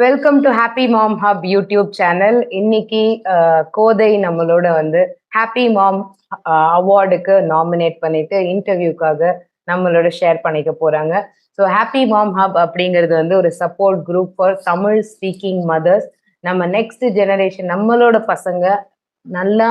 Welcome to happy mom hub YouTube channel. இன்னைக்கு கோதை நம்மளோட வந்து ஹாப்பி மாம் அவார்டுக்கு நாமினேட் பண்ணிட்டு இன்டர்வியூக்காக நம்மளோட ஷேர் பண்ணிக்க போறாங்க. ஸோ ஹாப்பி மாம் ஹப் அப்படிங்கிறது வந்து ஒரு support group for Tamil speaking mothers. நம்ம நெக்ஸ்ட் ஜெனரேஷன் நம்மளோட பசங்க நல்லா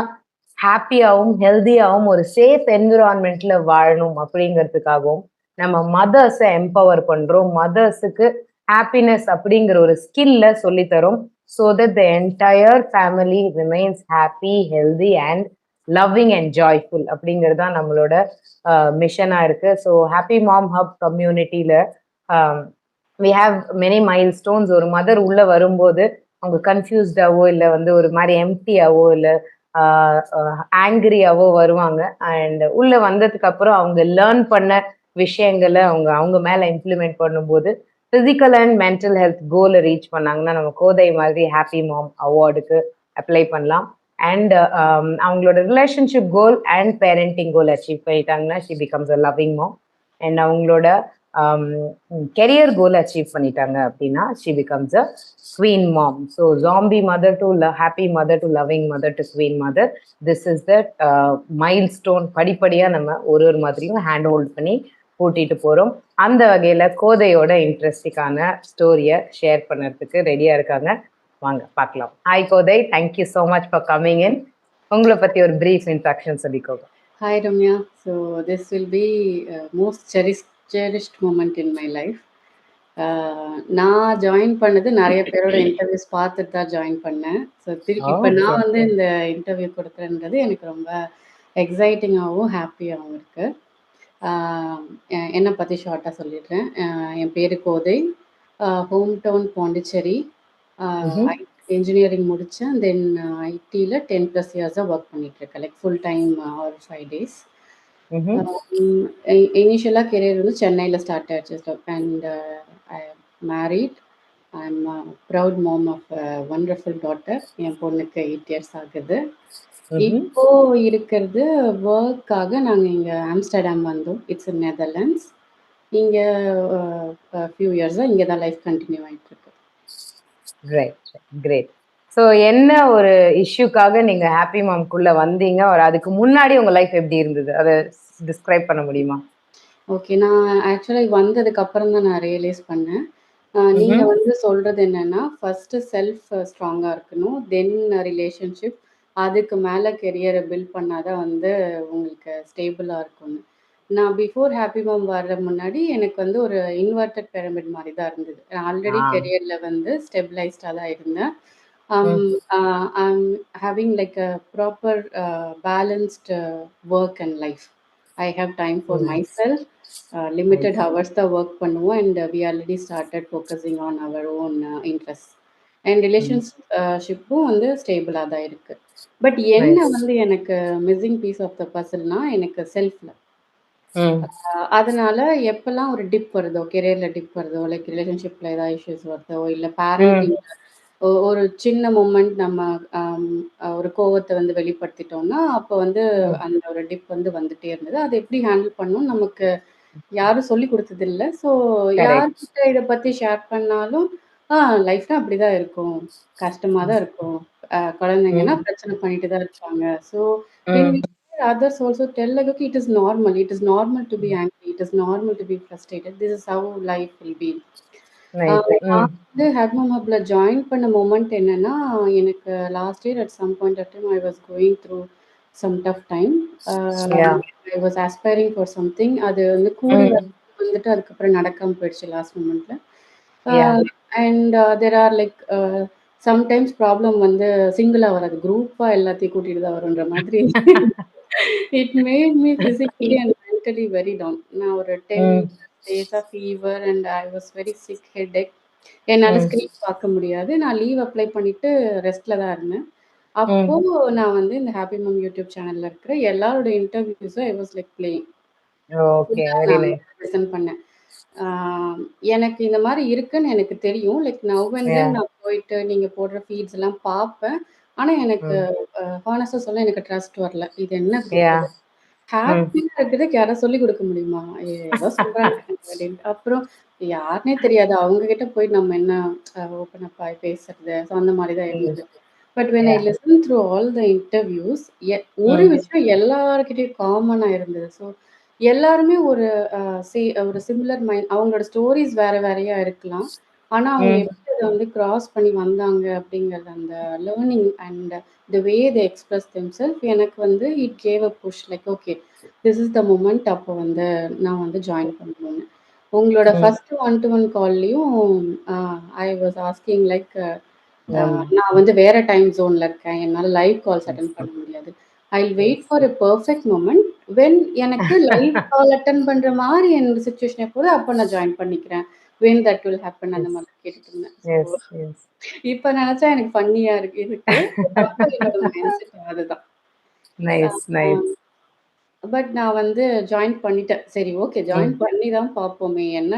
ஹாப்பியாகவும் ஹெல்த்தியாகவும் ஒரு சேஃப் என்விரான்மெண்ட்ல வாழணும் அப்படிங்கிறதுக்காகவும் நம்ம மதர்ஸை எம்பவர் பண்றோம். மதர்ஸுக்கு ஹாப்பினஸ் அப்படிங்கிற ஒரு ஸ்கில்ல சொல்லித்தரும். So that the entire family remains happy healthy and loving and joyful அப்படிங்கிறது தான் நம்மளோட மிஷனா இருக்கு. ஸோ ஹாப்பி மாம் ஹப் கம்யூனிட்டியில we have many milestones. ஒரு மதர் உள்ள வரும்போது அவங்க கன்ஃபியூஸ்டாவோ இல்லை வந்து ஒரு மாதிரி எம்டியாவோ இல்லை ஆங்கிரியாவோ வருவாங்க. அண்ட் உள்ள வந்ததுக்கு அப்புறம் அவங்க லேர்ன் பண்ண விஷயங்களை அவங்க அவங்க மேல இம்ப்ளிமெண்ட் பண்ணும்போது பிசிக்கல் அண்ட் மென்டல் ஹெல்த் கோலை ரீச் பண்ணாங்கன்னா நம்ம கோதை மாதிரி ஹாப்பி மாம் அவார்டுக்கு அப்ளை பண்ணலாம். அண்ட் அவங்களோட relationship goal and parenting goal achieve பண்ணிட்டாங்கன்னா she becomes a loving mom. And அவங்களோட கெரியர் கோல் அச்சீவ் பண்ணிட்டாங்க அப்படின்னா she becomes a queen mom. So zombie mother to happy mother to loving mother to queen mother. This is the milestone. படிப்படியா நம்ம ஒரு ஒரு மாதிரியும் hand hold பண்ணி கூட்டிட்டு போறோம். அந்த வகையில கோதையோட இன்ட்ரெஸ்டிங்கான ஸ்டோரியை ஷேர் பண்ணுறதுக்கு ரெடியா இருக்காங்க. வாங்க பார்க்கலாம். Hi Kothai, thank you so much for coming in. உங்களை பத்தி ஒரு பிரீஃப் இன்ட்ரடக்ஷன் சொல்லிக்கோங்க. Hi Ramya. So this will be most cherished moment in my life. நான் ஜாயின் பண்ணது நிறைய பேரோட இன்டர்வியூஸ் பார்த்துட்டு தான் ஜாயின் பண்ணேன். ஸோ இப்போ நான் வந்து இந்த இன்டர்வியூ கொடுக்குறேன்றது எனக்கு ரொம்ப எக்ஸைட்டிங்காகவும் ஹாப்பியாகவும் இருக்கு. என்னை பற்றி ஷார்ட்டாக சொல்லிடுறேன். என் பேர் Kothai, home town Pondicherry. Engineering முடித்தேன். தென் ஐடியில் 10+ இயர்ஸாக ஒர்க் பண்ணிகிட்ருக்கேன், like full time or 5 days. இனிஷியலாக கெரியர் வந்து சென்னையில் ஸ்டார்ட் ஆயிடுச்சு. And I married. I am proud mom of wonderful daughter. என் பொண்ணுக்கு 8 years ஆகுது. இப்போ இருக்கிறது ஒர்க்காக நாங்கள் இங்கே ஆம்ஸ்டர்டாம் வந்தோம். It's in Netherlands. இங்கே ஃபியூ இயர்ஸாக இங்கே தான் லைஃப் கண்டினியூ ஆகிட்டு இருக்கு. Great great. ஸோ என்ன ஒரு இஷ்யூக்காக நீங்க ஹாப்பி மாம்குள்ள வந்தீங்க? ஒரு அதுக்கு முன்னாடி உங்க லைஃப் எப்படி இருந்தது, அதை டிஸ்கிரைப் பண்ண முடியுமா? ஓகே, நான் ஆக்சுவலாக வந்ததுக்கு அப்புறம் தான் நான் ரியலைஸ் பண்ணேன். நீங்க வந்து சொல்றது என்னன்னா, ஃபர்ஸ்ட் செல்ஃப் ஸ்ட்ராங்கா இருக்கணும், தென் ரிலேஷன்ஷிப், அதுக்கு மேல கெரியரை பில்ட் பண்ணாதான் வந்து உங்களுக்கு ஸ்டேபிளா இருக்கும்னு. நான் பிஃபோர் ஹாப்பி மாம் வர்ற முன்னாடி எனக்கு வந்து ஒரு இன்வெர்டட் பிரமிட் மாதிரி தான் இருந்தது. நான் ஆல்ரெடி கெரியர்ல வந்து ஸ்டெபிளைஸ்டாக தான் இருந்தேன். I'm having like a proper balanced work and life. I have time for myself. Limited hours தான் ஒர்க் பண்ணுவோம். And we already started focusing on our own interests. And ரிலேஷன்ஷிப்பும் வந்து ஸ்டேபிளாக தான் இருக்கு. பட் என்ன வந்து எனக்கு மிஸ்ஸிங் பீஸ் ஆஃப் த பசில்னா எனக்கு செல்ஃப்ல. அதனால எப்பெல்லாம் ஒரு டிப் வருதோ, கெரியர்ல டிப் வருதோ, லைக் ரிலேஷன்ஷிப்ல ஏதாவது இஷ்யூஸ் வருதோ, இல்லை பேரண்டிங் ஒரு சின்ன மூமெண்ட் நம்ம ஒரு கோவத்தை வந்து வெளிப்படுத்திட்டோம்னா அப்போ வந்து அந்த ஒரு டிப் வந்து வந்துட்டே இருந்தது. அதை எப்படி ஹேண்டில் பண்ணணும் நமக்கு யாரும் சொல்லி கொடுத்தது இல்லை. ஸோ யார்கிட்ட இதை பத்தி ஷேர் பண்ணாலும் லைஃப்னா அப்படிதான் இருக்கும், கஷ்டமா தான் இருக்கும், குழந்தைங்கன்னா பிரச்சனை பண்ணிட்டு தான் இருப்பாங்க. So others also tell like, okay, it is normal to be angry, it is normal to be frustrated, this is how life will be. நான் வந்து ஹாப்பி மாம் ஹப்ல ஜாயின் பண்ண மூமெண்ட் என்னன்னா, எனக்கு last year at some point of time I was going through some tough time. I was aspiring for something. அது வந்து கூடி வந்துட்டு அதுக்கப்புறம் நடக்காம போயிடுச்சு லாஸ்ட் மூமெண்ட்ல. And there are like sometimes problem வந்து சிங்கிளா வராது, குரூப்பா எல்லாத்தையும் கூட்டிட்டு தான் வரும்ன்ற மாதிரி. It made me physically and mentally very down. நான் ஒரு 10 days of fever and I was very sick, headache. என்னால் ஸ்க்ரீன் பார்க்க முடியாது. நான் லீவ் அப்ளை பண்ணிட்டு ரெஸ்ட்ல தான் இருந்தேன். அப்போ நான் வந்து இந்த ஹாப்பி மாம் யூடியூப் சேனல்ல இருக்கிற எல்லாரோட இன்டர்வியூஸும் I was like playing. Listen பண்ணேன். எனக்கு இந்த மாதிரி இருக்குன்னு எனக்கு தெரியும். லைக் நவ் அண்ட் தென் நான் போயிட்டு நீங்க போடுற ஃபீட்ஸ் எல்லாம் பார்ப்பேன். ஆனா எனக்கு ஹானஸ்டா சொல்ல எனக்கு ட்ரஸ்ட் வரல. இது என்ன ம். ஹாப்பியா இருக்கிறதுக்கு யாராவது சொல்லிக் குடுக்க முடியுமா? ஏதோ சொல்றாங்க அப்படின்ட்டு. அப்புறம் யாருன்னே தெரியாது. அவங்க கிட்ட போய் நம்ம என்ன ஓப்பன் அப் ஆயி பேசுறது. ஸோ அந்த மாரி தான் ம். இருந்தது. But when I Yeah. Listen through all the interviews ஒரு ம். விஷயம் எல்லார்கிட்டயும் காமனா இருந்தது. ஸோ எல்லாருமே ஒரு அ ஒரு சிமிலர் மைண்ட் அவங்களோட ஸ்டோரீஸ் வேற வேறயா இருக்கலாம். ஆனா அவங்க ம். எப்படி அத வந்து கிராஸ் பண்ணி வந்தாங்க அப்படிங்கிறது அந்த learning and the way they express themself எனக்கு வந்து it gave a push like okay this is the moment அப்போ வந்து நான் வந்து ஜாயின் பண்ணணும்னு. உங்களோட ம். ஃபர்ஸ்ட் ஒன் டு ஒன் கால்லயும் ஐ வாஸ் ஆஸ்கிங் லைக் ஆமா. நான் வந்து வேற டைம் ஜோன்ல இருக்கேன். என்னால லைவ் கால்ஸ் அட்டெண்ட் பண்ண முடியாது. I will wait yes. For a perfect moment. When எனக்கு லைவ் கால் அட்டெண்ட் பண்ற மாரி என்னோட சிச்சுவேஷன் எப்போதோ அப்ப நான் ஜாயின் பண்ணிக்கிறேன். வென் தட் வில் ஹேப்பன் அந்த எஸ். மாரி கேட்டுட்டு இருந்தேன். So yes. எஸ். இப்ப நெனச்சா எனக்கு ஃபன்னியா இருக்கு. பட் அப்ப என்னோட மைண்ட் செட் அதுதான். Nice, nice. பட் நான் வந்து ஜாயின் பண்ணிட்டேன். சரி ஓகே ஜாயின் ம். பண்ணி தான் பார்ப்போமே! என்ன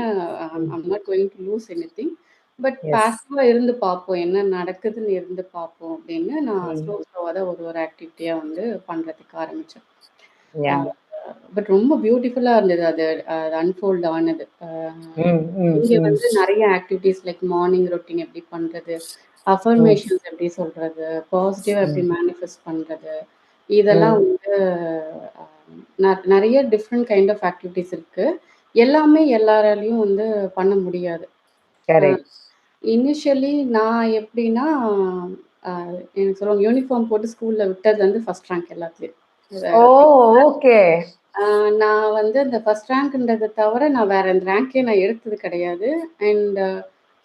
ம். I'm not going to lose anything. But yes. பாசிவா இருந்து பார்ப்போம். என்ன நடக்குதுன்னு இருந்து பார்ப்போம் அப்படின்னு நான் ம். ஸ்லோவா தான் ஒரு ஒரு ஆக்டிவிட்டியா வந்து பண்றதுக்கு ஆரம்பிச்சேன். அ Yeah. பட் ரொம்ப பியூட்டிஃபுல்லா இருந்தது அது அன்ஃபோல்ட் ஆனது. ம். ம். இங்க ம். வந்து நெறைய ஆக்டிவிட்டீஸ் லைக் மார்னிங் ரொட்டீன் எப்படி பண்றது? ம். அஃபர்மேஷன்ஸ் எப்படி சொல்றது? பாசிட்டிவா எப்படி ம். மேனிஃபெஸ்ட் பண்றது? இதெல்லாம் ம். வந்து அ நெறைய டிஃப்ரெண்ட் கைண்ட் ஆஃப் ஆக்டிவிட்டீஸ் இருக்கு. எல்லாமே எல்லாராலயும் வந்து பண்ண முடியாது. அ கரெக்ட். இனிஷியலி நான் எப்படின்னா, அ எனக்கு சொல்லுவாங்க யூனிஃபார்ம் போட்டு ஸ்கூல்ல விட்டது வந்து ஃபர்ஸ்ட் ரேங்க் எல்லாத்துலயும். ஓ! ஓகே. ஆ நான் வந்து அந்த ஃபர்ஸ்ட் ரேங்க்ன்றத தவிர, நான் வேற எந்த ரேங்க்கே நான் எடுத்தது கிடையாது. அண்ட்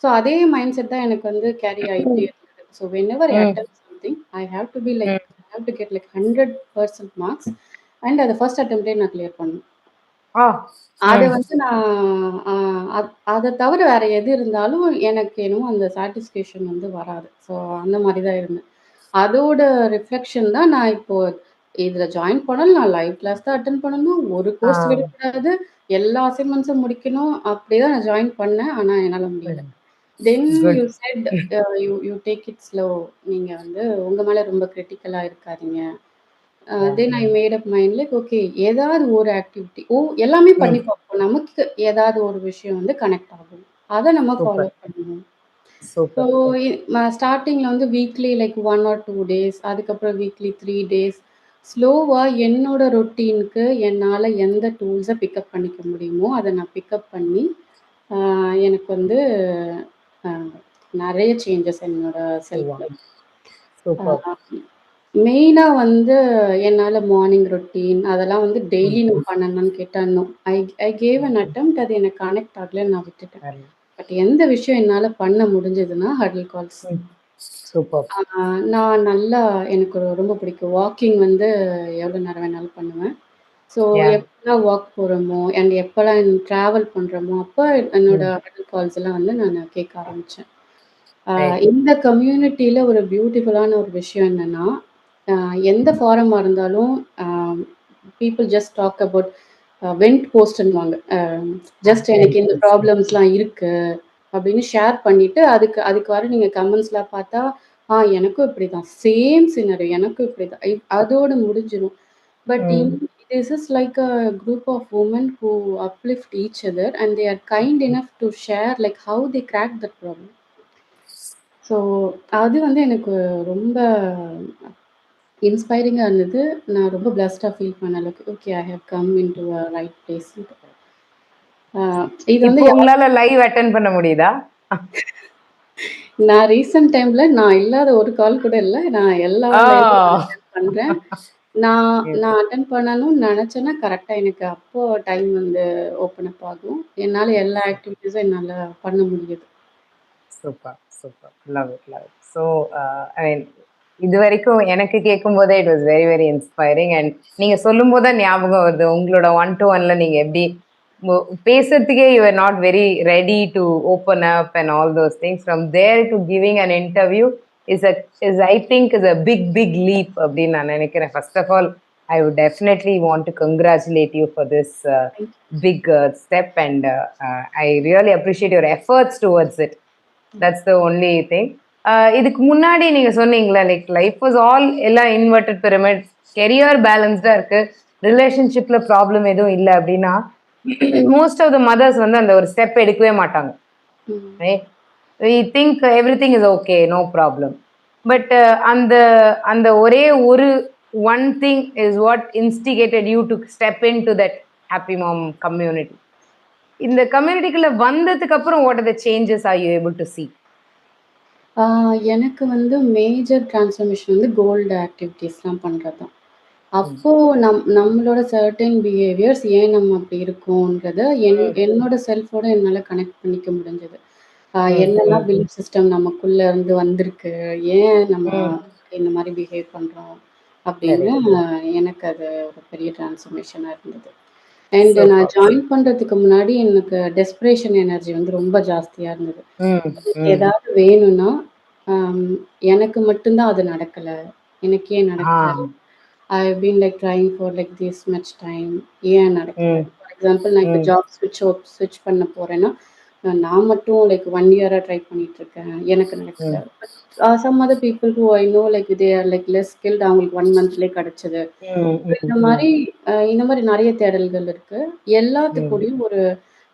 ஸோ அதே மைண்ட் செட் தான் எனக்கு வந்து கேரி ஆயிட்டே இருந்தது. ஸோ வென்எவர் ஐ ம். Attempt something, I have to be like ம். I have to get like 100% marks and அத ஃபர்ஸ்ட் அட்டெம்ப்ட்லயே நான் கிளியர் பண்ணணும். ஆ. அத ம். வந்து நான் அ அத தவிர வேற எது இருந்தாலும் எனக்கு என்னமோ அந்த சாட்டிஸ்ஃபேக்ஷன் வந்து வராது. ஸோ அந்த மாரி தான் இருந்தேன். அதோட ரிஃப்ளெக்ஷன் தான் நான் இப்போ இதுல ஜாயின் பண்ணாலும் நான் லைவ் கிளாஸ் தான் அட்டெண்ட் பண்ணணும். ஒரு ஆ. கோர்ஸ் விடக்கூடாது. எல்லா அசைன்மெண்ட்ஸும் முடிக்கணும். அப்படிதான் நான் ஜாயின் பண்ணேன். ஆனா என்னால முடியல. ம். Then good. You said you you take it slow. நீங்க வந்து உங்க மேல ரொம்ப கிரிட்டிக்கலா இருக்காதீங்க. Yeah. Then I made up mind like okay ஏதாவது ஒரு ஆக்டிவிட்டி எல்லாமே பண்ணி ம். பார்ப்போம். நமக்கு ஏதாவது ஒரு விஷயம் வந்து கனெக்ட் ஆகும். அத நம்ம ஃபாலோ சூப்பர். பண்ணணும். So super. ஸ்டார்ட்டிங்ல வந்து வீக்லி லைக் 1 ஆர் 2 டேஸ் அதுக்கப்புறம் வீக்லி 3 டேஸ் ஸ்லோவா என்னோட ரொட்டீனுக்கு என்னால எந்த டூல்ஸ பிக்கப் பண்ணிக்க முடியுமோ, அத நான் பிக்கப் பண்ணி, ஆ எனக்கு வந்து அ நெறைய சேஞ்சஸ் என்னோட செல்ஃப்ல. வாவ்! ஆ சூப்பர். மெயினா வந்து என்னால மார்னிங் ரொட்டீன் அதெல்லாம் வந்து ம். டெய்லி நான் பண்ணணும்னு கேட்டா, no. I I gave an hmm. Attempt அது எனக்கு கனெக்ட் ஆகலன்னு நான் விட்டுட்டேன். சரி. பட் எந்த விஷயம் என்னால பண்ண முடிஞ்சதுன்னா, ஹட்டில் கால்ஸ். ம். சூப்பர். ஆ நான் நல்லா எனக்கு ரொம்ப பிடிக்கும். வாக்கிங் வந்து எவ்வளோ நேரம் வேணாலும் பண்ணுவேன். So Yeah. எப்பலாம் வாக் போறோமோ, அண்ட் எப்பலாம் ட்ராவல் பண்றோமோ, அப்ப என்னோட ம். ஹட்டில் கால்ஸ் எல்லாம் வந்து நானு கேட்க ஆரம்பிச்சேன். ரைட். இந்த கம்யூனிட்டில ஒரு பியூட்டிஃபுல்லான ஒரு விஷயம் என்னன்னா, அ எந்த ஃபாரமா இருந்தாலும் uh people just talk about vent போஸ்ட்ன்னுவாங்க. ஜஸ்ட் எனக்கு இந்த ப்ராப்ளம்ஸ்லாம் இருக்கு அப்படின்னு ஷேர் பண்ணிட்டு, அதுக்கு அதுக்கு வர நீங்க கமெண்ட்ஸ்லாம் பார்த்தா, எனக்கும் இப்படிதான். சேம் சினரியோ எனக்கும் இப்படிதான். அதோட முடிஞ்சிரும். But hmm. This is like a group of women who uplift each other and they are kind enough to share like how they crack that problem. So அது வந்து எனக்கு ரொம்ப இன்ஸ்பைரிங்கா இருந்தது. நான் ரொம்ப பிளெஸ்ட்டா ஃபீல் பண்ண அளவுக்கு, okay I have come into a right place. அ இது வந்து இப்போ உங்களால லைவ் அட்டெண்ட் பண்ண முடியுதா? நான் ரீசென்ட் டைம்ல நான் இல்லாத ஒரு கால் கூட இல்ல. நான் எல்லா லைவும் ஓ! அட்டெண்ட் பண்றேன். நான் எஸ். நான் அட்டெண்ட் பண்ணணும்னு நெனச்சேன்னா, கரெக்ட்டா எனக்கு அப்போ டைம் வந்து ஓப்பன் அப் ஆகும். என்னால எல்லா ஆக்டிவிட்டீஸும் என்னால பண்ண முடியுது. Super, super. Love it, love it. So, I mean இதுவரைக்கும் எனக்கு கேட்கும்போதே it was very, very inspiring. And நீங்க சொல்லும்போது தான் ஞாபகம் வருது. உங்களோட ஒன் டூ ஒன்ல நீங்க எப்படி மு பேசுறதுக்கே you are not very ready to open up and all those things. From there to giving an interview is a is I think is a big, big leap அப்படின்னு நான் நினைக்கிறேன். First of all, I would definitely want to congratulate you for this thank big step, and I really appreciate your efforts towards it. That's the only thing. இதுக்கு முன்னாடி நீங்க சொன்னீங்களா like life was all எல்லாம் inverted pyramid, career பேலன்ஸ்டா இருக்கு. ரிலேஷன்ஷிப்ல problem எதுவும் இல்ல அப்படின்னா, மோஸ்ட் ஆஃப் த மதர்ஸ் வந்து அந்த ஒரு ஸ்டெப் எடுக்கவே மாட்டாங்க. ம். Right? We think everything is okay, no problem. But அந்த அந்த ஒரே ஒரு one thing is what instigated you to step into that happy mom community. இந்த கம்யூனிட்டிக்குள்ள வந்ததுக்கு அப்புறம் what are the changes are you able to see? ஆ எனக்கு வந்து மேஜர் ட்ரான்ஸ்ஃபர்மேஷன் வந்து கோல்டு ஆக்டிவிட்டீஸ்லாம் பண்றது தான். ம். அப்போ நம்மளோட சர்டைன் பிஹேவியர்ஸ் ஏன் நம்ம அப்படி இருக்கோன்றத ம். என்னோட செல்ஃபோட என்னால கனெக்ட் பண்ணிக்க முடிஞ்சது. ம். என்னெல்லாம் ம். பிலீஃப் சிஸ்டம் நமக்குள்ள இருந்து வந்திருக்கு, ஏன் நம்ம ம். இந்த மாதிரி பிஹேவ் பண்றோம் அப்படின்னு கரெக்ட். எனக்கு அது ஒரு பெரிய டிரான்ஸ்ஃபர்மேஷனா இருந்தது. அண்ட் நான் சூப்பர். ஜாயின் பண்றதுக்கு முன்னாடி எனக்கு டெஸ்பரேஷன் எனர்ஜி வந்து ரொம்ப ஜாஸ்தியா இருந்தது. ம். ம். ஏதாவது வேணும்னா, ஆம், எனக்கு மட்டும் தான் அது நடக்கல. எனக்கு ஏன் ஆ. நடக்கல? I have been like trying for like this much time. ஏன் நடக்கல? ம். ஃபார் எக்ஸாம்பிள் நான் இப்போ ம். ஜாப் ஸ்விட்ச் பண்ண போறேன்னா, நான் மட்டும் லைக் 1 இயரா ட்ரை பண்ணிட்டு இருக்கேன். எனக்கு நடக்கல. Hmm. But some other people who I know like they are like less skilled அவங்களுக்கு 1 மந்த்லயே கிடைச்சது. ம். ம். இந்த ம். மாரி இந்த மாரி நெறைய தேடல்கள் இருக்கு. ம். எல்லாத்துக்கூடயும் ஒரு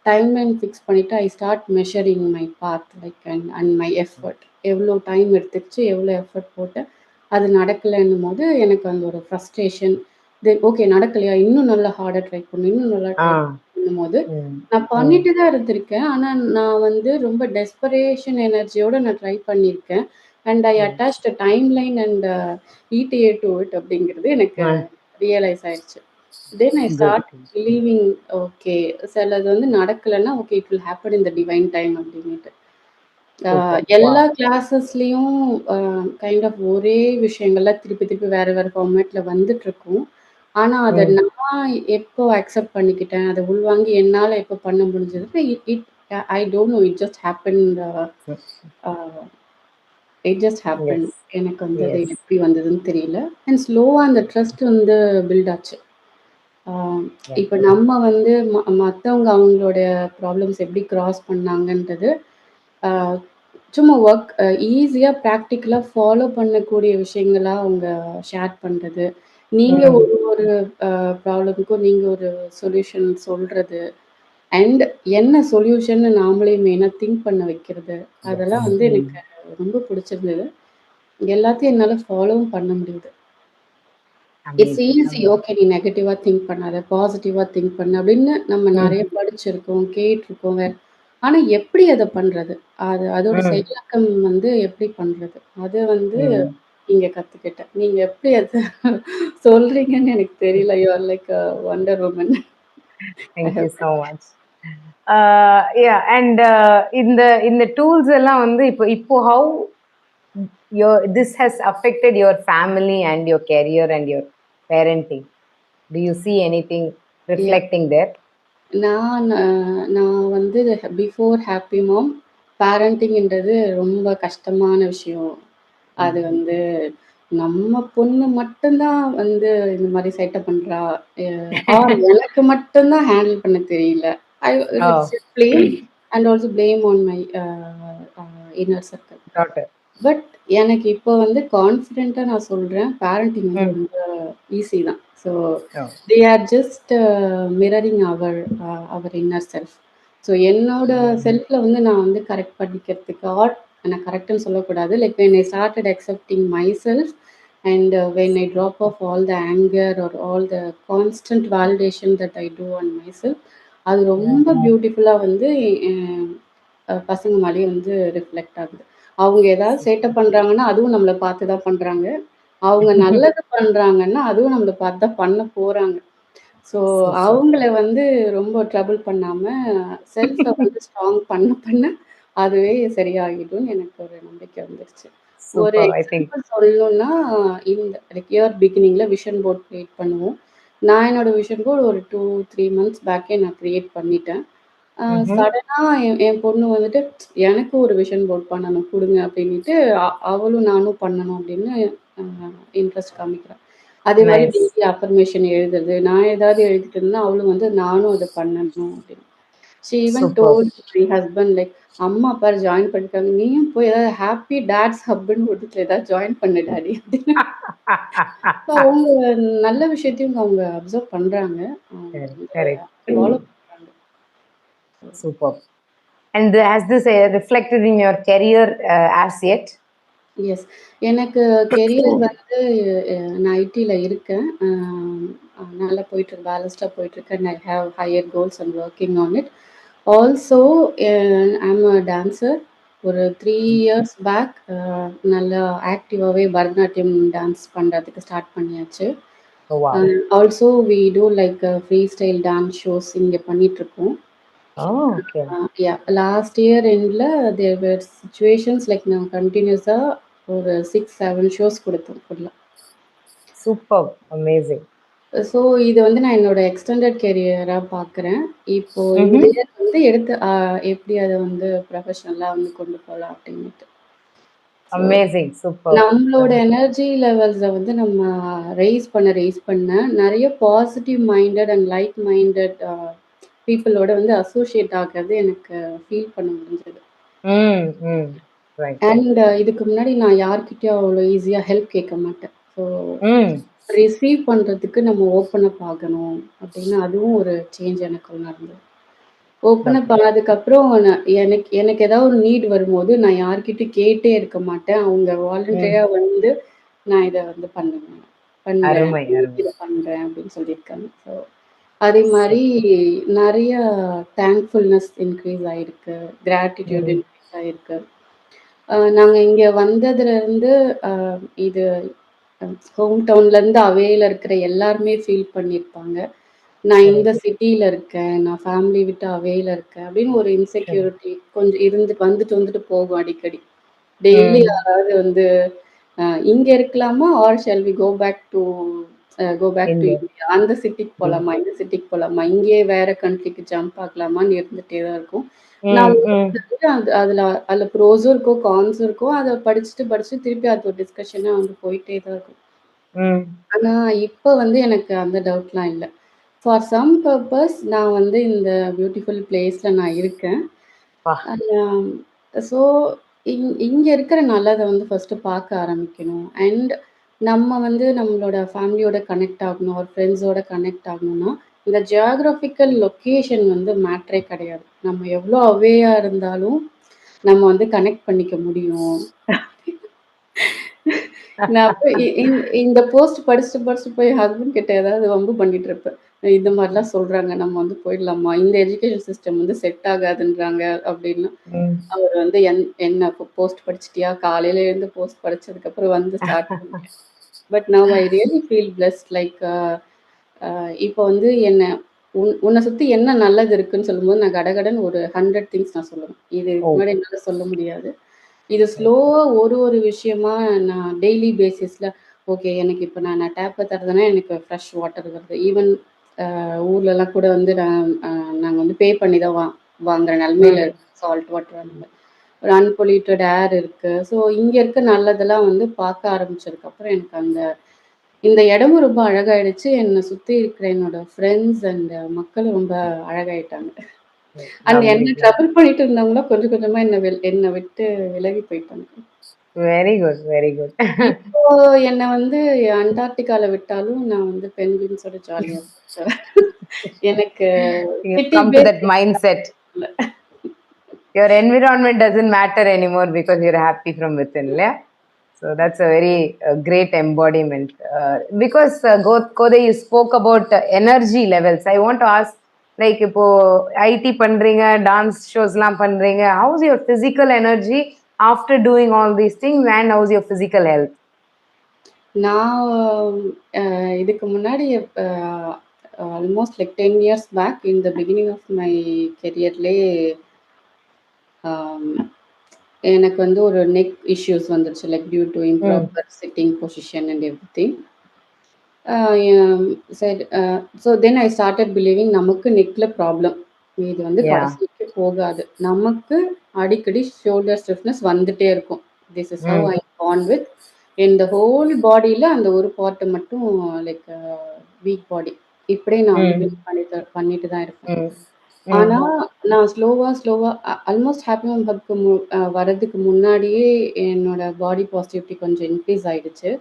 டைம் லைன் ஃபிக்ஸ் பண்ணிட்டு I start measuring my path like and my effort. எவ்ளோ டைம் எடுத்துக்கிச்சு, எவ்ளோ எஃபோர்ட் போட்டேன். அது நடக்கலன்னும்போது எனக்கு அந்த ஒரு ஃப்ரஸ்ட்ரேஷன். ஓகே நடக்கலையா? இன்னும் நல்லா ஹார்டா ட்ரை பண்ணணும். இன்னும் நல்லா ஆ. ட்ரை பண்ணும்போது, ம். நான் ம். பண்ணிட்டு தான் இருந்திருக்கேன். ஆனா நான் வந்து ரொம்ப டெஸ்பரேஷன் எனர்ஜியோட நான் ட்ரை பண்ணியிருக்கேன். And I hmm. Attached a timeline and ETA to it அப்படிங்கிறது எனக்கு ம். ரியலைஸ் ஆயிடுச்சு. Then I could. Start believing okay சிலது வந்து நடக்கலன்னா, okay it will happen in the divine time அப்படின்னுட்டு. சூப்பர். எல்லா வாவ்! கிளாஸஸ்லயும் அ கைண்ட் ஆஃப் ஒரே விஷயங்கள்லாம் திருப்பி திருப்பி வேற வேற ஃபார்மேட்ல வந்துட்டுருக்கும். ஆனா, அத ம். நான் எப்போ அக்செப்ட் பண்ணிக்கிட்டேன், அத உள்வாங்கி என்னால எப்போ பண்ண முடிஞ்சதுன்னா, it it I don't know it just happened hmm. Uh it just happen. Yes. எனக்கு வந்து அது எஸ். எப்படி வந்ததுன்னு தெரியல. அண்ட் ஸ்லோவா அந்த ட்ரஸ்ட் வந்து பில்ட் ஆச்சு. ஆ ரைட். இப்ப நம்ம வந்து மத்தவங்க அவங்களுடைய ப்ராப்ளம்ஸ் எப்படி கிராஸ் பண்ணாங்கன்றது, ஆ சும்மா ஒர்க் ஈஸியா பிராக்டிகலா ஃபாலோ பண்ணக்கூடிய விஷயங்களா அவங்க ஷேர் பண்றது. நீங்க ம். ஒரு ஒரு ப்ராப்ளம்க்கும் நீங்க ஒரு சொல்யூஷன் சொல்றது. அண்ட் என்ன சொல்யூஷன்னு நாமளே மெயினா திங்க் பண்ண வைக்கிறது. எஸ். அதெல்லாம் வந்து ம். எனக்கு ரொம்ப பிடிச்சிருந்தது. எல்லாத்தையும் என்னால ஃபாலோவும் பண்ண முடியுது. It's amazing. Easy. Amazing. Okay நீ நெகட்டிவா திங்க் பண்ணாத. பாசிட்டிவா திங்க் பண்ணு அப்படின்னு நம்ம ம். நெறைய படிச்சிருக்கோம், கேட்டுருக்கோம். ஆனா எப்படி அத பண்றது? அதோட ம். செயலாக்கம் வந்து எப்படி பண்றது? அத வந்து ம். இங்க கத்துக்கிட்டேன். நீங்க எப்படி அத சொல்றீங்கன்னு எனக்கு தெரியல. You are like a wonder woman. I thank you have so much. Yeah and இந்த இந்த டூல்ஸ் எல்லாம் வந்து இப்போ இப்போ how this has affected your family and your career and your parenting? Do you see anything yeah reflecting there? நான் வந்து before happy மாம் பேரண்டிங்ன்றது ரொம்ப கஷ்டமான விஷயம். அது ம். வந்து நம்ம பொண்ணு மட்டும் தான் வந்து இந்த மாரி சேட்ட பண்றா. எ ஆர் எனக்கு மட்டும் தான் ஹேண்டில் பண்ண தெரியல. ஐ Oh, let's blame and also blame on my inner circle. daughter. But எனக்கு இப்போ வந்து கான்ஃபிடென்ட்டா நான் சொல்றேன். பேரண்டிங் வந்து Mm. ரொம்ப ஈஸி தான். So Oh. They are just mirroring our inner self. So என்னோட Mm. செல்ஃப்ல வந்து நான் வந்து கரெக்ட் பண்ணிக்கிறதுக்கு நான் கரெக்ட்ன்னு சொல்லக்கூடாது. Like when I started accepting my self and when I drop off all the anger or all the constant validation that I do on my self அது ரொம்ப Mm. பியூட்டிஃபுல்லா வந்து பசங்க மேலேயே வந்து ரிஃப்ளெக்ட் ஆகுது. அவங்க ஏதாவது சேட்டை பண்றாங்கன்னா, அதுவும் நம்மள பார்த்து தான் பண்றாங்க. அவங்க நல்லது பண்றாங்கன்னா, அதுவும் நம்மள பார்த்து தான் பண்ண போறாங்க. ஸோ So அவங்கள super. வந்து ரொம்ப ட்ரபிள் பண்ணாம, செல்ஃப வந்து ஸ்ட்ராங் பண்ண பண்ண அதுவே சரியாகிடும்னு எனக்கு ஒரு நம்பிக்கை வந்துருச்சு. ஒரு Super, I think. எக்ஸாம்பிள் சொல்லணும்னா, இந்த லைக் இயர் பிகினிங்ல விஷன் போர்ட் கிரியேட் பண்ணுவோம். நான் என்னோட விஷன் போர்ட் ஒரு 2, 3 மந்த்ஸ் பேக்கே நான் கிரியேட் பண்ணிட்டேன். Mm-hmm. சடனா என் பொண்ணு வந்துட்டு, "எனக்கு ஒரு விஷன் போர்ட் பண்ணணும் குடுங்க" அப்படின்னிட்டு, அவளும் நானும் பண்ணணும் அப்படின்னு அ இன்ட்ரெஸ்ட் காமிக்கிறா. அதே மாரி Nice. டெய்லி அஃபர்மேஷன் எழுதுறது. நான் ஏதாவது எழுதிட்டு இருந்தேன்னா, அவளும் வந்து நானும் அத பண்ணணும் அப்படின்னு. She even super. Told my husband like, "அம்மா பாரு ஜாயின் பண்ணிருக்காங்க. நீயும் போய் ஏதாவது ஹேப்பி டாட்ஸ் ஹப்ன்னு போட்டுட்டு ஏதாவது ஜாயின் பண்ணு டாடி" அப்படின்னு. ஸோ அவங்க நல்ல விஷயத்தையும் அவங்க அப்சர்வ் பண்றாங்க. அவங்க வந்து கரெக்ட். ஃபாலோ பண்றாங்க. Superb. And has this reflected in your career as yet? Yes. எனக்கு கெரியர் வந்து நான் ஐடில இருக்கேன். நல்லா போயிட்டுருக்கு. பேலன்ஸ்டா போயிட்டுருக்கு. And I have higher goals and working on it. Also I am a dancer. ஒரு 3 இயர்ஸ் பேக் நல்லா ஆக்டிவாவே பரதநாட்டியம் டான்ஸ் பண்றதுக்கு ஸ்டார்ட் பண்ணியாச்சு. Oh, wow. Also we do like free style dance shows இங்க பண்ணிட்டுருக்கோம். Oh, okay. Yeah. Last year எண்ட்ல there where situations like நான் கன்டினியூஸா ஒரு 6, 7 ஷோஸ் குடுத்தோம் ஃபுல்லா. Superb. Amazing. ஸோ இது வந்து நான் என்னோட எக்ஸ்டெண்டட் கெரியரா பார்க்குறேன். இப்போ இந்த Mm-hmm. இயர் வந்து எடுத்து எப்படி அத வந்து ப்ரொஃபஷனலா வந்து கொண்டு போலாம் அப்படின்னுட்டு. So Amazing. Superb. நம்மளோட எனர்ஜி லெவல்ஸ வந்து நம்ம ரெய்ஸ் பண்ண நெறைய positive minded and like minded பீப்பிளோட வந்து அசோசியேட் ஆகுறது எனக்கு ஃபீல் பண்ண முடிஞ்சது. Mm. Right. அண்ட் இதுக்கு முன்னாடி நான் யார்கிட்டயும் அவ்வளோ ஈஸியா ஹெல்ப் கேட்க மாட்டேன். So Mm. ரிசீவ் பண்றதுக்கு நம்ம ஓப்பன் அப் ஆகணும் அப்படின்னு அதுவும் ஒரு சேஞ்ச் எனக்குள்ள நடந்தது. Open up Lovely. ஆனதுக்கப்புறம் எனக்கு எனக்கு ஏதாவது ஒரு நீட் வரும்போது நான் யார்கிட்டயும் கேட்டே இருக்க மாட்டேன். அவங்க வாலண்டரியா வந்து நான் இத வந்து பண்றேன். அருமை, இன்னைக்கு அருமை. இத பண்றேன் அப்படின்னு சொல்லியிருக்காங்க. ஸோ அதே மாரி Super. நெறைய தேங்க்ஃபுல்னஸ் இன்க்ரீஸ் ஆயிருக்கு. Gratitude Mm. இன்க்ரீஸ் ஆயிருக்கு. நாங்க இங்க வந்ததுலேருந்து அ இது ஹோம் டவுன்லேருந்து அவேல இருக்கிற எல்லாருமே ஃபீல் பண்ணியிருப்பாங்க. நான் இந்த Correct. சிட்டியில இருக்கேன். நான் ஃபேமிலி விட்டு அவேல இருக்கேன். அப்படின்னு ஒரு Correct. இன்செக்யூரிட்டி கொஞ்சம் வந்துட்டு வந்துட்டு போகும் அடிக்கடி. Daily Mm. யாராவது வந்து இங்க இருக்கலாமா? Or shall we go back to India. India? அந்த சிட்டிக்கு Mm. போலாமா? இந்த சிட்டிக்கு போலாமா? இங்கேயே வேற கண்ட்ரிக்கு ஜம்ப் ஆகலாமான்னு இருந்துட்டே தான் இருக்கும். நான் Mm. அதுல ப்ரோஸும் இருக்கும், கான்ஸும் இருக்கும். அத படிச்சுட்டு திருப்பி அது ஒரு டிஸ்கஷனா வந்து போயிட்டே தான் இருக்கும். Mm. ஆனா, இப்ப வந்து எனக்கு அந்த டவுட்லாம் இல்ல. ஃபார் சம் பர்ப்பஸ் நான் வந்து இந்த பியூட்டிஃபுல் பிளேஸ்ல நான் இருக்கேன். வா. ஸோ இங்க இருக்கிற நல்லத வந்து ஃபர்ஸ்ட்டு பார்க்க ஆரம்பிக்கணும். அண்ட் நம்ம வந்து நம்மளோட ஃபேமிலியோட கனெக்ட் ஆகணும், ஒரு ஃப்ரெண்ட்ஸோட கனெக்ட் ஆகணும்னா, இந்த ஜியோகிராஃபிக்கல் லொக்கேஷன் வந்து மேட்டரே கிடையாது. நம்ம எவ்ளோ அவேயா இருந்தாலும், நம்ம வந்து கனெக்ட் பண்ணிக்க முடியும். நான் அப்ப இந்த போஸ்ட் படிச்சுட்டு போய் ஹஸ்பண்ட் கிட்ட ஏதாவது வம்பு பண்ணிட்டு இருப்பேன். இந்த மாரிலாம் சொல்றாங்க. நம்ம வந்து போயிடலாமா? இந்த எஜுகேஷன் சிஸ்டம் வந்து செட் ஆகாதுன்றாங்க அப்படின்னு. Mm. அவர் வந்து என்ன போஸ்ட் படிச்சுட்டியா? காலையில எழுந்து போஸ்ட் படிச்சதுக்கப்புறம் வந்து ஸ்டார்ட் பண்ணிட்டேன். But now I really feel blessed like இப்போ வந்து உன்ன சுத்தி என்ன நல்லது இருக்குன்னு சொல்லும்போது, நான் கடகடன்னு ஒரு 100 திங்ஸ் நான் சொல்லுவேன். இதுக்கு Oh. முன்னாடி என்னால சொல்ல முடியாது. இது ஸ்லோவா ஒரு விஷயமா நான் டெய்லி பேசிஸ்ல ஓகே எனக்கு இப்போ நான் டேப்ப திறந்தேன்னா எனக்கு ஃப்ரெஷ் வாட்டர் வருது. ஈவன் ஊர்லலாம் கூட வந்து நாங்க வந்து பே பண்ணி தான் வாங்குற நிலமையில Mm. இருக்கு. சால்ட் வாட்டர் அந்த மாரி. ஒரு அன்பொல்யூட்டட் ஏர் இருக்கு. ஸோ இங்க இருக்க நல்லதெல்லாம் வந்து பார்க்க ஆரம்பிச்சதுக்கப்புறம் எனக்கு இந்த இடமும் ரொம்ப அழகாயிடுச்சு. என்ன சுத்தி இருக்கிற என்னோட ஃப்ரெண்ட்ஸ் அண்ட் மக்களும் ரொம்ப அழகாயிட்டாங்க. And Lovely. என்ன ட்ரபிள் பண்ணிட்டு இருந்தவங்களும் கொஞ்சம் கொஞ்சமா என்ன விட்டு விலகி போயிட்டாங்க. Very good. Very good. இப்போ என்ன வந்து அண்டார்டிகால விட்டாலும் நான் வந்து பென்குயின்ஸோட ஜாலியா இருப்பேன். எனக்கு You've city come to face that mindset. இல்ல. Your environment doesn't matter anymore because you're happy from within. Yeah. So that's a very great embodiment. Because Kode, you spoke about energy levels. I want to ask, like, இப்போ ID பண்றீங்க, dance ஷோஸ்லாம் பண்றீங்க. How's your physical energy after doing all these things, and how's your physical health? நான் இதுக்கு முன்னாடி almost like 10 years back in the beginning of my கெரியர்லேயே எனக்கு வந்து ஒரு நெக் இஷ்யூஸ் வந்துருச்சு like due to improper sitting position and everything. சரி so then I started believing நமக்கு நெக்ல ப்ராப்ளம் இது வந்து Yeah. கடைசிக்கு போகாது. நமக்கு அடிக்கடி ஷோல்டர் ஸ்டிஃப்னஸ் வந்துட்டே இருக்கும். This is how I porn with இந்த ஹோல் பாடியில் அந்த ஒரு பார்ட்டை மட்டும் லைக் வீக் பாடி இப்படியே நான் வந்து பில்ட் பண்ணிட்டு தான் இருப்பேன். ஆனா, நான் ஸ்லோவா ஆல்மோஸ்ட் ஹேப்பி மாம் ஹப்க்கு வரதுக்கு முன்னாடியே என்னோட பாடி பாசிட்டிவிட்டி கொஞ்சம் இன்க்ரீஸ் ஆயிடுச்சு.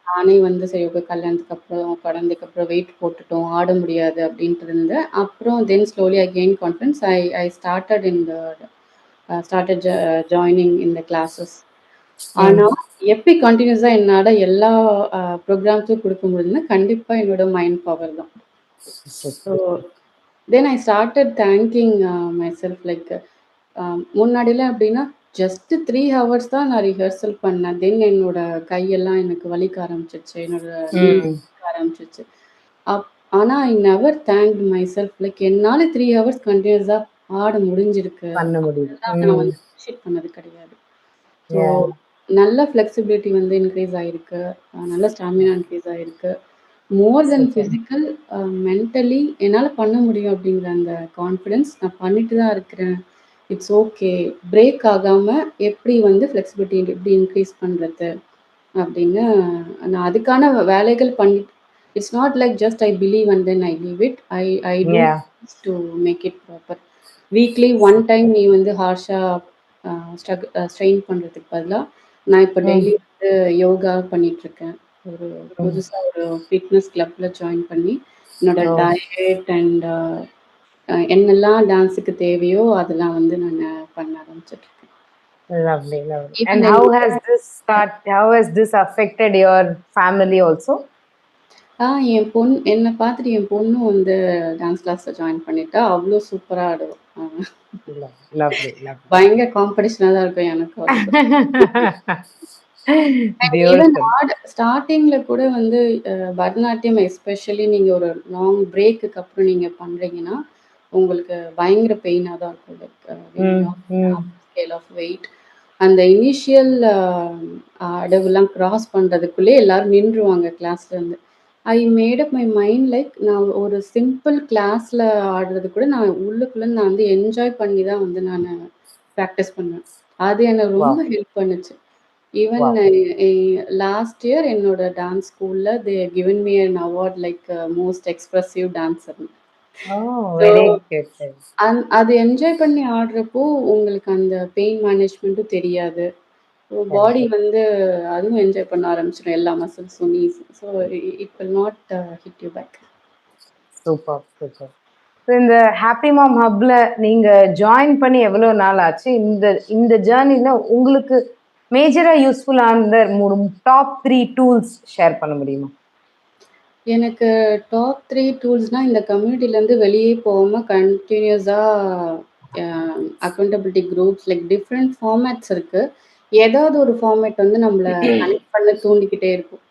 நானே வந்து சரி ஓகே கல்யாணத்துக்கு அப்புறம், குழந்தைக்கு அப்புறம் வெயிட் போட்டுட்டோம், ஆட முடியாது அப்படின்ட்டு இருந்தேன். அப்புறம் தென் slowly I gain confidence. I I started in the started joining in the classes. ஆனா, எப்படி கன்டினியூஸா என்னால எல்லா ப்ரோகிராம்ஸும் குடுக்க முடியுதுன்னா, கண்டிப்பா என்னோட மைண்ட் பவர் தான். ஸோ தென் ஐ ஸ்டார்ட்டட் தேங்கிங் மைசெல்ஃப் லைக் முன்னாடிலாம் எப்படின்னா, ஜஸ்ட் 3 ஹவர்ஸ் தான் நான் ரிஹர்சல் பண்ணேன். தென் என்னோட கையெல்லாம் எனக்கு வலிக்க ஆரம்பிச்சுருச்சு. என்னோட நீ வலிக்க ஆரம்பிச்சுருச்சு. அப் ஆனா I never thanked myself like என்னால 3 ஹவர்ஸ் கன்டினியூஸா ஆட முடிஞ்சிருக்கு. பண்ண முடியுது. அதெல்லாம் நான் வந்து அப்ரிஷியேட் பண்ணது கிடையாது. ஸோ நல்ல ஃப்ளெக்சிபிலிட்டி வந்து இன்க்ரீஸ் ஆயிருக்கு. நல்ல ஸ்டாமினா இன்க்ரீஸ் ஆயிருக்கு. மோர் தென் ஃபிசிக்கல் மென்டலி என்னால பண்ண முடியும் அப்படிங்கிற அந்த கான்ஃபிடன்ஸ் நான் பண்ணிட்டு தான் இருக்கிறேன். It's okay. பிரேக் ஆகாம எப்படி வந்து ஃப்ளெக்சிபிலிட்டி எப்படி இன்க்ரீஸ் பண்றது அப்படின்னு நான் அதுக்கான வேலைகள் it's not like just I believe and then I leave it. I do to make it proper. Weekly one time நீ வந்து ஹார்ஷா ஸ்ட்ரெயின் பண்றதுக்கு பதிலா நான் இப்போ டெய்லி வந்து யோகா பண்ணிட்டு இருக்கேன். ஒரு புதுசா ஒரு ஃபிட்னஸ் கிளப்ல ஜாயின் பண்ணி என்னோட டயட் அண்ட் என்னெல்லாம் டான்ஸுக்கு தேவையோ அதெல்லாம் வந்து நான் பண்ண ஆரம்பிச்சிட்டு இருக்கேன். Lovely. And how has this affected your family also? என்னை பார்த்துட்டு என் பொண்ணும் வந்து டான்ஸ் கிளாஸ்ல ஜாயின் பண்ணிட்டா. அவ்வளோ சூப்பரா ஆடுவா. Lovely. பயங்கர காம்படிஷனா தான் இருக்கும் எனக்கு அதுக்கு. ஸ்டார்டிங்ல கூட வந்து பரதநாட்டியம் எஸ்பெஷலி நீங்க ஒரு லாங் பிரேக்குக்கு அப்புறம் நீங்க பண்றீங்கன்னா உங்களுக்கு பயங்கர பெயினா தான் இருக்கும். லைக் ஸ்கேல் ஆஃப் வெயிட் அந்த இனிஷியல் அடவுலாம் கிராஸ் பண்றதுக்குள்ளே எல்லாரும் நின்றுவாங்க கிளாஸ்ல இருந்து. I made up my mind like நான் ஒரு சிம்பிள் கிளாஸ்ல ஆடுறது கூட நான் உள்ளுக்குள்ள நான் வந்து என்ஜாய் பண்ணி தான் வந்து நான் ப்ராக்டிஸ் பண்ணுவேன். அது எனக்கு ரொம்ப ஹெல்ப் பண்ணுச்சு. ஈவன் லாஸ்ட் இயர் என்னோட டான்ஸ் ஸ்கூல்ல தே given me an award like most expressive dancer. அது என்ஜாய் பண்ணி ஆடுறப்போ உங்களுக்கு அந்த பெயின் மேனேஜ்மெண்ட்டும் தெரியாது. பாடி வந்து அதுவும் என்ஜாய் பண்ண ஆரம்பிச்சிடும் எல்லா மசில்ஸும் so it will not hit you back. Super. இந்த ஹாப்பி மாம் ஹப்ல நீங்க ஜாயின் பண்ணி எவ்வளவு நாள் ஆச்சு? இந்த ஜேர்னில உங்களுக்கு மேஜரா யூஸ்ஃபுல்லான டாப் 3 டூல்ஸ் ஷேர் பண்ண முடியுமா? எனக்கு டாப் 3 டூல்ஸ்னா இந்த கம்யூனிட்டிலேருந்து வெளியே போகாம கண்டினியூஸா accountability groups like different formats இருக்கு. ஏதாவது ஒரு ஃபார்மேட் வந்து நம்மள கனெக்ட் பண்ண தூண்டிக்கிட்டே இருக்கும்.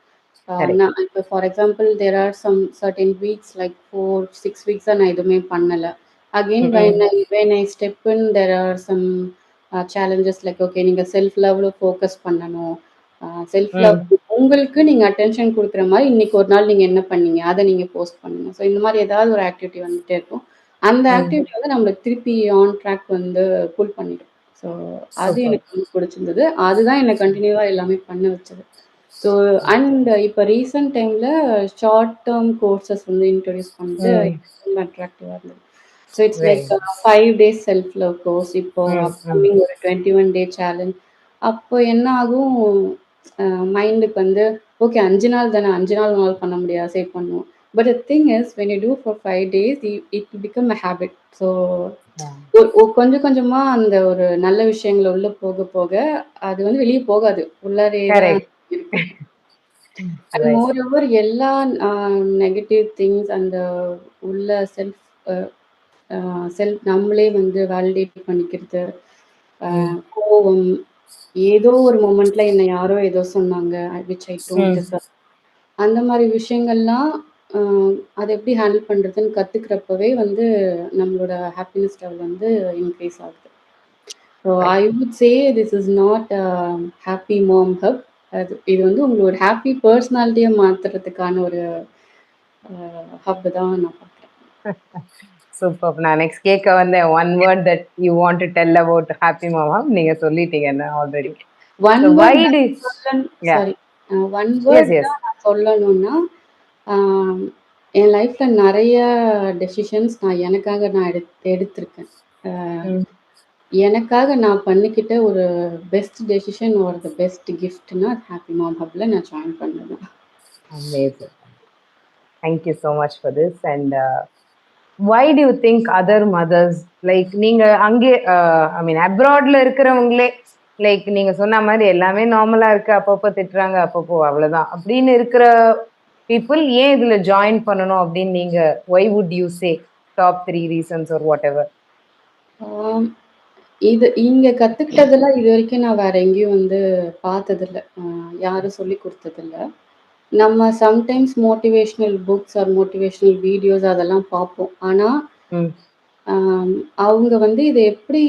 நான் இப்போ for example there are some certain weeks like 4-6 வீக்ஸாக நான் எதுவுமே பண்ணலை. Again when I step in there are some challenges like okay நீங்கள் செல்ஃப் லவ்ல ஃபோக்கஸ் பண்ணணும். செல்ஃப் லவ் உங்களுக்கு நீங்கள் அட்டென்ஷன் கொடுக்குற மாதிரி இன்னைக்கு ஒரு நாள் நீங்கள் என்ன பண்ணீங்க அதை நீங்கள் போஸ்ட் பண்ணுங்க. ஸோ இந்த மாதிரி ஏதாவது ஒரு ஆக்டிவிட்டி வந்துகிட்டே இருக்கும். அந்த ஆக்டிவிட்டி வந்து நம்மளுக்கு திருப்பி ஆன் ட்ராக் வந்து புல் பண்ணிடும். ஸோ அது எனக்கு ரொம்ப பிடிச்சிருந்தது. அதுதான் என்னை கண்டினியூவாக எல்லாமே பண்ண வச்சது. ஸோ அண்ட் இப்போ ரீசெண்ட் டைமில் ஷார்ட் டேர்ம் கோர்சஸ் வந்து இன்ட்ரடியூஸ் பண்ணிட்டு ரொம்ப அட்ராக்டிவாக இருந்தது. So it's like 5 days self love course. இப்போ அப்கமிங் ஒரு 21 day சேலஞ்ச். அப்போ என்ன ஆகும் மைண்டுக்கு வந்து ஓகே 5 நாள் தானே 5 நாள் உங்களால் பண்ண முடியாது சேவ் பண்ணுவோம். But the thing is when you do for 5 days it become a habit. So கொஞ்சம் கொஞ்சமா அந்த ஒரு நல்ல விஷயங்கள் உள்ள போக போக அது வந்து வெளியே போகாது, உள்ளாரே தான் இருக்கு. அண்ட் மோர் ஓவர் எல்லா நெகட்டிவ் திங்ஸ் அந்த உள்ள செல்ஃப் நம்மளே வந்து வேலிடேட் பண்ணிக்கிறது, கோவம், ஏதோ ஒரு மொமெண்ட்ல என்னை யாரோ ஏதோ சொன்னாங்க விச் ஐ டோன்ட் டிசர்வ், அந்த மாதிரி விஷயங்கள்லாம் அதை எப்படி ஹேண்டில் பண்ணுறதுன்னு கற்றுக்கிறப்பவே வந்து நம்மளோட ஹாப்பினஸ் லெவல் வந்து இன்க்ரீஸ் ஆகுது. So I would say this is not happy mom hub. இது வந்து உங்களோட ஹாப்பி பர்சனாலிட்டியை மாற்றுறதுக்கான ஒரு ஹப் தான் நான் பார்க்குறேன். சூப்பர். நான் நெக்ஸ்ட் கேட்க வந்த one word that you want to tell about happy mom hub நீங்க சொல்லிட்டீங்க ஆல்ரெடி. ஒன் வேர்ட் நான் சொல்லணும்னா என் லைஃப்ல நெறைய டெசிஷன்ஸ் நான் எனக்காக நான் எடுத்திருக்கேன். அ ம். எனக்காக நான் பண்ணிக்கிட்ட ஒரு best decision or the best கிஃப்ட்னா ஹேப்பி மாம் ஹப்ல நான் ஜாயின் பண்ணது தான். Amazing. Thank you so much for this. And why do you think other mothers like நீங்க அங்கே ஐ மீன் அப்ராட்ல இருக்கிறவங்களே லைக் நீங்க சொன்ன மாதிரி எல்லாமே நார்மலா இருக்கு, அப்பப்போ திட்டுறாங்க, அப்பப்போ அவ்வளவுதான் அப்படின்னு இருக்கிற பீப்புள் ஏன் இதுல ஜாயின் பண்ணணும் அப்படின்னு நீங்க why would you say top 3 reasons or whatever? ஆம். இது இங்க கத்துக்கிட்டதெல்லாம் இதுவரைக்கும் நான் வேற எங்கேயும் வந்து பார்த்ததில்ல. யாரும் சொல்லிக் குடுத்ததில்ல. நம்ம sometimes motivational books or motivational videos அதெல்லாம் பார்ப்போம். ஆனா, ம். ஆம் அவங்க வந்து இத எப்படி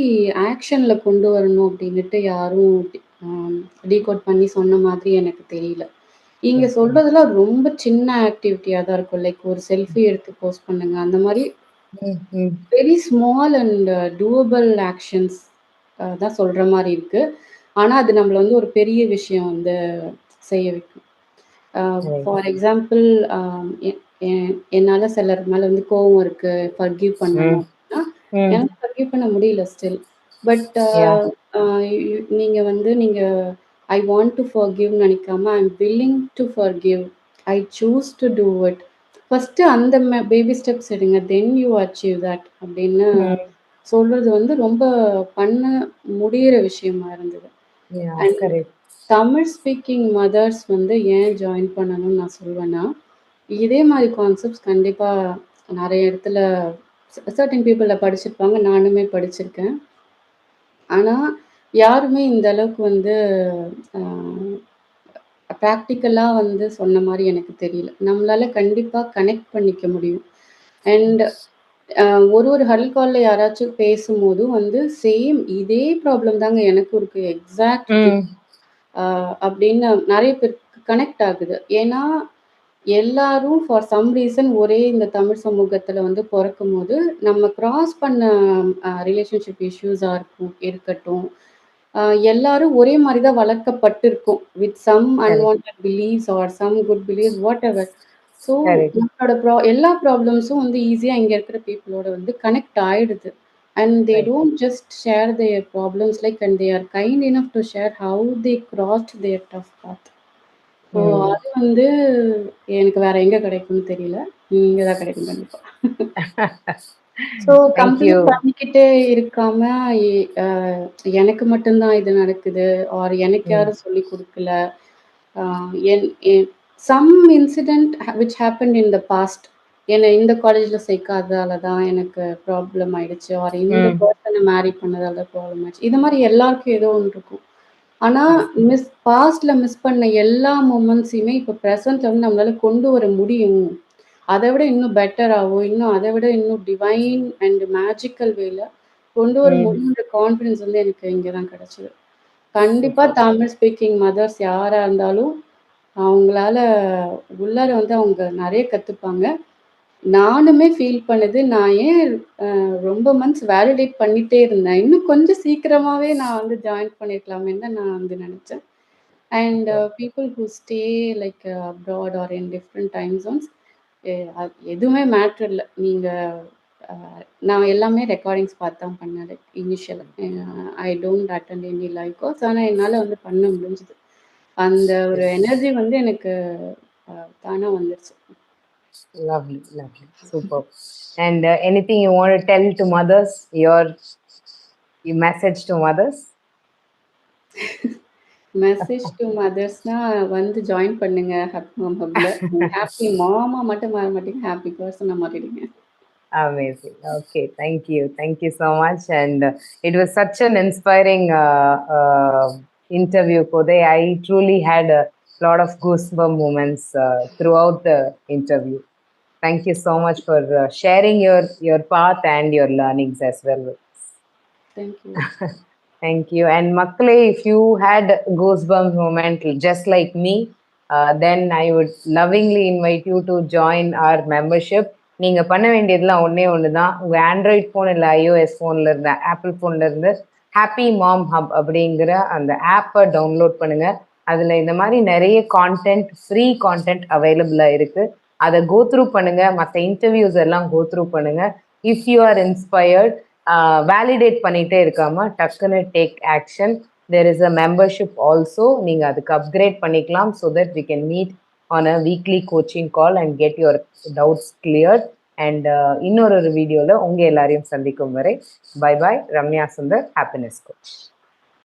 ஆக்ஷன்ல கொண்டு வரணும் அப்படின்னுட்டு யாரும் ஆம் டீகோட் பண்ணி சொன்ன மாதிரி எனக்கு தெரியல. இங்க ம். சொல்றதெல்லாம் ரொம்ப சின்ன ஆக்டிவிட்டியா தான் இருக்கும். லைக் ஒரு செல்ஃபி எடுத்து போஸ்ட் பண்ணுங்க. அந்த மாரி ம். ம். Very small and doable actions தான் சொல்ற மாரி இருக்கு. ஆனா, அது நம்மள வந்து ஒரு பெரிய விஷயம் வந்து செய்ய வைக்கும். Right. ஃபார் எக்ஸாம்பிள் அ எ எ என்னால சிலர் மேல வந்து கோவம் இருக்கு, ஃபர்கிவ் ம். பண்ணணும் அப்படின்னா, ம். என்னால ஃபர்கிவ் பண்ண முடியல ஸ்டில். But Yeah. அ நீங்க வந்து ஐ வாண்ட் டு ஃபர்கிவ்ன்னு நெனைக்காம, I am willing to forgive. I choose to do it. First அந்த பேபி ஸ்டெப்ஸ் எடுங்க. தென் யூ அச்சீவ் தட் அப்படின்னு ம். சொல்றது வந்து ரொம்ப பண்ண முடியிற விஷயமா இருந்தது. Yeah, and correct. Tamil speaking mothers வந்து ஏன் ஜாயின் பண்ணணும்னு நான் சொல்வேன்னா, இதே மாரி கான்செப்ட்ஸ் கண்டிப்பா நெறைய இடத்துல சர்டைன் பீப்பிள்ல படிச்சிருப்பாங்க. நானுமே படிச்சிருக்கேன். ஆனா, யாருமே இந்த அளவுக்கு வந்து அ பிராக்டிகலா வந்து சொன்ன மாரி எனக்கு தெரியல. நம்மளால கண்டிப்பா கனெக்ட் பண்ணிக்க முடியும். அண்ட் அ ஒரு ஹடல் கால்ல யாராச்சும் பேசும்போதும் வந்து சேம் இதே ப்ராப்ளம் தாங்க எனக்கும் இருக்கு. Exact thing. ம். அ அப்படின்னு நெறைய பேருக்கு கனெக்ட் ஆகுது. ஏன்னா, எல்லாரும் ஃபார் சம் ரீசன் ஒரே இந்த தமிழ் சமூகத்துல வந்து பொறக்கும்போது, நம்ம கிராஸ் பண்ண ரிலேஷன்ஷிப் இஷ்யூஸா இருக்கட்டும், அ எல்லாரும் ஒரே மாரி தான் வளர்க்கப்பட்டிருக்கோம். With some Correct. Unwanted believes or some good believes whatever. So, Correct. நம்மளோட எல்லா ப்ராப்ளம்ஸும் வந்து ஈஸியா இங்க இருக்கிற பீப்பிளோட வந்து கனெக்ட் ஆயிடுது. And they Right. Don't just share their problems like and they are kind enough to share how they crossed their tough path. So, hmm. அது வந்து எனக்கு வேற எங்க கிடைக்கும்னு தெரியல. இங்க தான் கிடைக்கும் கண்டிப்பா. So, Thank compare you. பண்ணிக்கிட்டே இருக்காம, எ அ எனக்கு மட்டும் தான் இது நடக்குது ஆர் எனக்கு ம். யாரும் சொல்லிக் குடுக்கல. அ என் என் some incident which happened in the past. என்ன இந்த காலேஜ்ல சேர்க்காததால தான் எனக்கு ப்ராப்ளம் ஆயிடுச்சு. ஆர் இந்த ம். பெர்சன மேரி பண்ணதால ப்ராப்ளம் ஆயிடுச்சு. இது மாரி எல்லாருக்கும் ஏதோ ஒண்ணு இருக்கும். ஆனா, Correct. பாஸ்ட்ல மிஸ் பண்ண எல்லா மொமெண்ட்ஸயுமே இப்ப பிரசன்ட்ல வந்து நம்மளால கொண்டு வர முடியும். அத விட இன்னும் பெட்டராவோ, இன்னும் அத விட இன்னும் டிவைன் அண்ட் மேஜிக்கல் வேல கொண்டு வர ம். முடியுன்ற கான்ஃபிடன்ஸ் வந்து எனக்கு இங்க தான் கிடைச்சது. கண்டிப்பா சூப்பர். தமிழ் ஸ்பீக்கிங் மதர்ஸ் யாரா இருந்தாலும், அவங்களால உள்ளார வந்து அவங்க நெறைய கத்துப்பாங்க. நானுமே ஃபீல் பண்ணது, நான் ஏன் ரொம்ப மந்த்ஸ் வேலிடேட் பண்ணிட்டே இருந்தேன். இன்னும் கொஞ்சம் சீக்கிரமாவே நான் வந்து ஜாயின் பண்ணியிருக்கலாமேன்னு தான் நான் வந்து நெனச்சேன். And super. People who stay like abroad are in different time zones எதுவுமே மேட்டர் இல்ல. நீங்க அ நான் எல்லாமே ரெக்கார்டிங்ஸ் பார்த்து தான் பண்ணேன். லைக் இனிஷியலா. I don't attend any live calls. ஆனா என்னால வந்து பண்ண முடிஞ்சது. அந்த ஒரு எனர்ஜி வந்து எனக்கு அ தானா வந்துருச்சு. Lovely, lovely. Superb. And anything you want to tell to mothers? Your message to mothers? Message to மதர்ஸ்னா வந்து ஜாயின் பண்ணுங்க ஹேப்பி மாம் ஹப்ல. ஹேப்பி மாமா மட்டும் மாற மாட்டீங்க. ஹேப்பி பெர்சனா மாறிடுங்க. Amazing. Okay, thank you. Thank you so much. And it was such an inspiring interview, Kode. I truly had a lot of goosebump moments throughout the interview. Thank you so much for sharing your path and your learnings as well with us. Thank you. Thank you. And Makale, if you had goosebumps moment just like me, then I would lovingly invite you to join our membership. நீங்க பண்ண வேண்டியதெல்லாம் ஒண்ணே ஒண்ணுதான். உங்க Android phone இல்ல iOS ஃபோன்ல இருந்து apple ஃபோன்ல இருந்து ஹாப்பி மாம் ஹப் அப்படிங்கிற அந்த ஆப்பை டவுன்லோட் பண்ணுங்க. அதுல இந்த மாதிரி நிறைய கான்டென்ட் ஃப்ரீ கான்டென்ட் அவைலபிளா இருக்கு. அதை கோ த்ரூ பண்ணுங்க, மற்ற இன்டர்வியூஸ் எல்லாம் கோ த்ரூ பண்ணுங்க. If you are inspired, validate பண்ணிட்டே இருக்காம டக்குன்னு take action. There is a membership also, நீங்க அதுக்கு அப்கிரேட் பண்ணிக்கலாம். So that we can meet on a weekly coaching call and get your doubts cleared. And இன்னொரு வீடியோவில் உங்கள் எல்லாரையும் சந்திக்கும் வரை bye bye. Ramya Sundar, happiness coach.